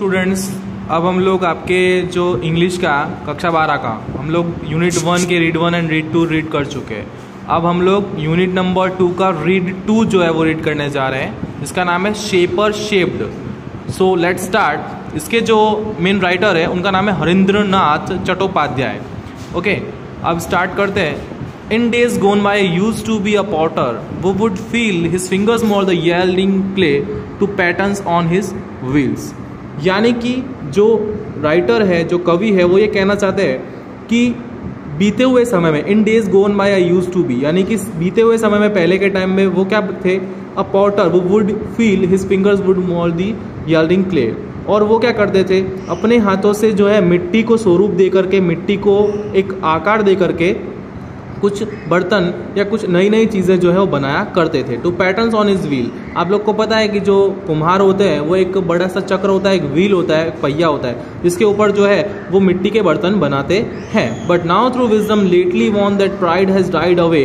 Students, अब हम लोग आपके जो इंग्लिश का कक्षा 12 का हम लोग यूनिट 1 के रीड 1 एंड रीड 2 रीड कर चुके हैं। अब हम लोग यूनिट नंबर 2 का रीड 2 जो है वो रीड करने जा रहे हैं। इसका नाम है shaper shaped. So let's start. इसके जो मेन राइटर है उनका नाम है हरिंद्रनाथ चट्टोपाध्याय। ओके, अब स्टार्ट करते हैं। In days gone by, used to be a potter who would feel his fingers more the yielding clay to patterns on his wheels। यानी कि जो राइटर है, जो कवि है, वो ये कहना चाहते हैं कि बीते हुए समय में, in days gone by I use to be, यानी कि बीते हुए समय में, पहले के टाइम में वो क्या थे, अ पॉटर वो would feel his fingers would more the yielding clay. और वो क्या करते थे, अपने हाथों से जो है मिट्टी को स्वरूप दे करके, मिट्टी को एक आकार दे करके कुछ बर्तन या कुछ नई नई चीज़ें जो है वो बनाया करते थे। To patterns on his wheel. आप लोग को पता है कि जो कुम्हार होते हैं वो एक बड़ा सा चक्र होता है, एक व्हील होता है, एक पहिया होता है, जिसके ऊपर जो है वो मिट्टी के बर्तन बनाते हैं। But now through wisdom lately won that pride has died away,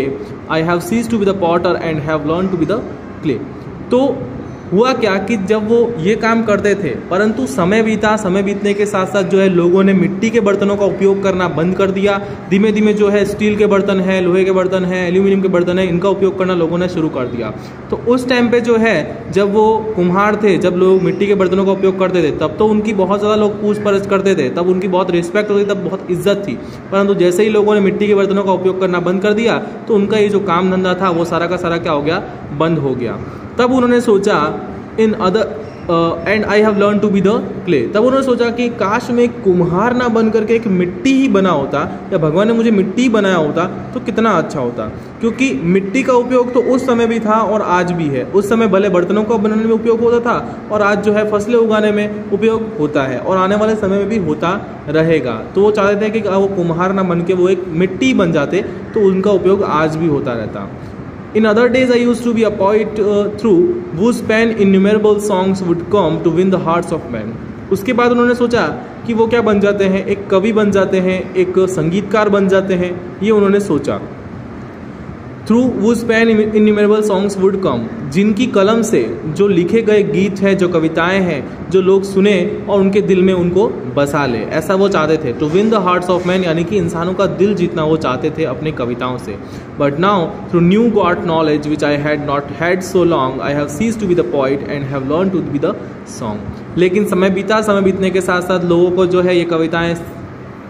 I have ceased to be the potter and have learn to be the clay. तो हुआ क्या कि जब वो ये काम करते थे, परंतु समय बीता, समय बीतने के साथ साथ जो है लोगों ने मिट्टी के बर्तनों का उपयोग करना बंद कर दिया। धीमे धीमे जो है स्टील के बर्तन है, लोहे के बर्तन है, एल्यूमिनियम के बर्तन है, इनका उपयोग करना लोगों ने शुरू कर दिया। तो उस टाइम पे जो है जब वो कुम्हार थे, जब लोग मिट्टी के बर्तनों का उपयोग करते थे, तब तो उनकी बहुत ज़्यादा लोग पूछ परछ करते थे, तब उनकी बहुत रिस्पेक्ट होती थी, तब बहुत इज्जत थी। परंतु जैसे ही लोगों ने मिट्टी के बर्तनों का उपयोग करना बंद कर दिया तो उनका ये जो काम धंधा था वो सारा का सारा क्या हो गया, बंद हो गया। तब उन्होंने सोचा in other and I have learn to be the clay. तब उन्होंने सोचा कि काश मैं कुम्हार ना बन करके एक मिट्टी ही बना होता, या भगवान ने मुझे मिट्टी ही बनाया होता तो कितना अच्छा होता। क्योंकि मिट्टी का उपयोग तो उस समय भी था और आज भी है। उस समय भले बर्तनों को बनाने में उपयोग होता था और आज जो है फसलें उगाने में उपयोग होता है और आने वाले समय में भी होता रहेगा। तो वो चाहते थे कि वो कुम्हार ना बन के वो एक मिट्टी बन जाते, तो उनका उपयोग आज भी होता रहता। In other days, I used to be a poet through whose pen innumerable songs would come to win the hearts of men। उसके बाद उन्होंने सोचा कि वो क्या बन जाते हैं, एक कवि बन जाते हैं, एक संगीतकार बन जाते हैं। ये उन्होंने सोचा। Through whose pen innumerable songs would come, जिनकी कलम से जो लिखे गए गीत हैं, जो कविताएं हैं, जो लोग सुने और उनके दिल में उनको बसा ले, ऐसा वो चाहते थे। To win the hearts of man, यानी कि इंसानों का दिल जीतना वो चाहते थे अपनी कविताओं से। But now through new got knowledge which I had not had so long, I have ceased to be the poet and have learn to be the song. लेकिन समय बीता, समय बीतने के साथ साथ लोगों को जो है ये कविताएं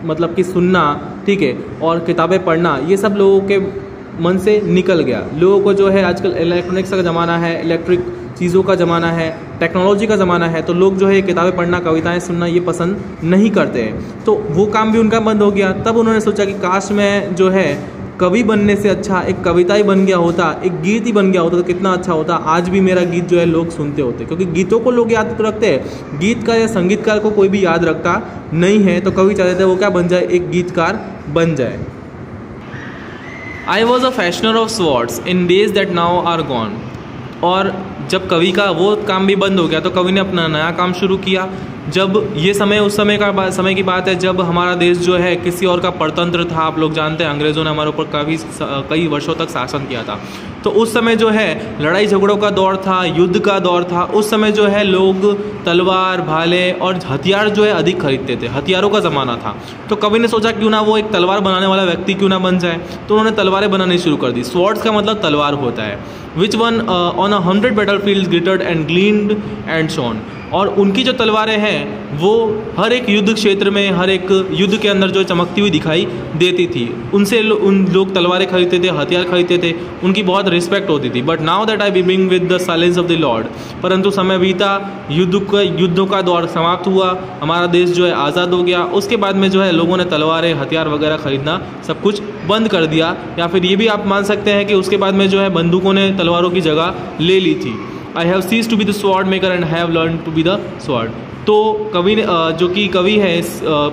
मतलब कि सुनना, ठीक है, और किताबें पढ़ना, ये सब लोगों के मन से निकल गया। लोगों को जो है आजकल इलेक्ट्रॉनिक्स का ज़माना है, इलेक्ट्रिक चीज़ों का ज़माना है, टेक्नोलॉजी का ज़माना है, तो लोग जो है किताबें पढ़ना, कविताएं सुनना ये पसंद नहीं करते हैं। तो वो काम भी उनका बंद हो गया। तब उन्होंने सोचा कि काश मैं जो है कवि बनने से अच्छा एक कविता ही बन गया होता, एक गीत ही बन गया होता तो कितना अच्छा होता। आज भी मेरा गीत जो है लोग सुनते होते, क्योंकि गीतों को लोग याद रखते हैं, गीतकार या संगीतकार को कोई भी याद रखता नहीं है। तो कवि चाहते थे वो क्या बन जाए, एक गीतकार बन जाए। I was a fashioner of swords in days that now are gone। और जब कवि का वो काम भी बंद हो गया तो कवि ने अपना नया काम शुरू किया। जब ये समय उस समय की बात है जब हमारा देश जो है किसी और का परतंत्र था। आप लोग जानते हैं अंग्रेज़ों ने हमारे ऊपर कई वर्षों तक शासन किया था। तो उस समय जो है लड़ाई झगड़ों का दौर था, युद्ध का दौर था। उस समय जो है लोग तलवार, भाले और हथियार जो है अधिक खरीदते थे, हथियारों का ज़माना था। तो कवि ने सोचा क्यों ना वो एक तलवार बनाने वाला व्यक्ति क्यों ना बन जाए। तो उन्होंने तलवारें बनानी शुरू कर दी। स्वॉर्ड्स का मतलब तलवार होता है। Which one on 100 battlefields glittered and gleamed and shone। और उनकी जो तलवारें हैं वो हर एक युद्ध क्षेत्र में, हर एक युद्ध के अंदर जो चमकती हुई दिखाई देती थी। उनसे उन लोग तलवारें खरीदते थे, हथियार खरीदते थे, उनकी बहुत रिस्पेक्ट होती थी। But now that I be being with the silence of the Lord. परंतु समय बीता, युद्धों का दौर समाप्त हुआ, हमारा देश जो है आज़ाद हो गया। उसके बाद में जो है लोगों ने तलवारें, हथियार वगैरह खरीदना सब कुछ बंद कर दिया। या फिर ये भी आप मान सकते हैं कि उसके बाद में जो है बंदूकों ने तलवारों की जगह ले ली थी। I have ceased to be the sword maker and have learned to be the sword। तो कवि ने जो कि कवि है इस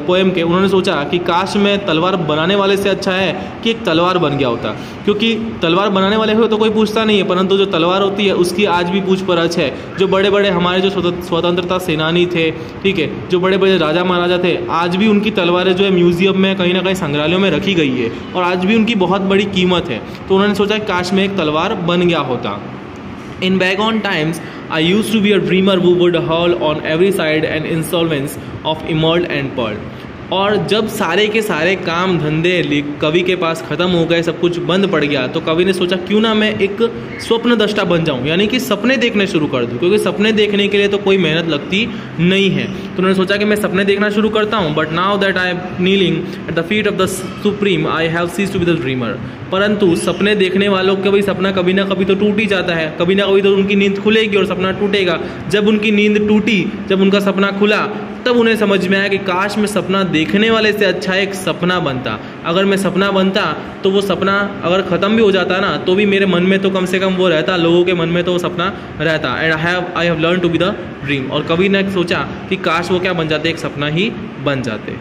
पोएम के, उन्होंने सोचा कि काश मैं तलवार बनाने वाले से अच्छा है कि एक तलवार बन गया होता। क्योंकि तलवार बनाने वाले हो तो कोई पूछता नहीं है, परंतु जो तलवार होती है उसकी आज भी पूछ परछ है। जो बड़े बड़े हमारे जो स्वतंत्रता सेनानी थे, ठीक है, जो बड़े बड़े राजा महाराजा थे, आज भी उनकी तलवारें जो है म्यूजियम में, कहीं ना कहीं संग्रहालयों में रखी गई है और आज भी उनकी बहुत बड़ी कीमत है। तो उन्होंने सोचा कि काश मैं एक तलवार बन गया होता। In bygone times, I use to be a dreamer who would haul on every side and insolvents of emerald and pearl। और जब सारे के सारे काम धंधे कवि के पास ख़त्म हो गए, सब कुछ बंद पड़ गया, तो कवि ने सोचा क्यों ना मैं एक स्वप्न दृष्टा बन जाऊं, यानी कि सपने देखने शुरू कर दूं, क्योंकि सपने देखने के लिए तो कोई मेहनत लगती नहीं है। तो उन्होंने सोचा कि मैं सपने देखना शुरू करता हूं। But now that I am kneeling at the feet of the supreme I have cease to be the dreamer. परंतु सपने देखने वालों का भाई सपना कभी ना कभी तो टूट ही जाता है, कभी ना कभी तो उनकी नींद खुलेगी और सपना टूटेगा। जब उनकी नींद टूटी, जब उनका सपना खुला, तब उन्हें समझ में आया कि काश मैं सपना देखने वाले से अच्छा एक सपना बनता। अगर मैं सपना बनता तो वो सपना अगर ख़त्म भी हो जाता ना, तो भी मेरे मन में तो कम से कम वो रहता, लोगों के मन में तो वो सपना रहता। And I have learn to be the dream. और कभी ने सोचा कि काश वो क्या बन जाते, एक सपना ही बन जाते।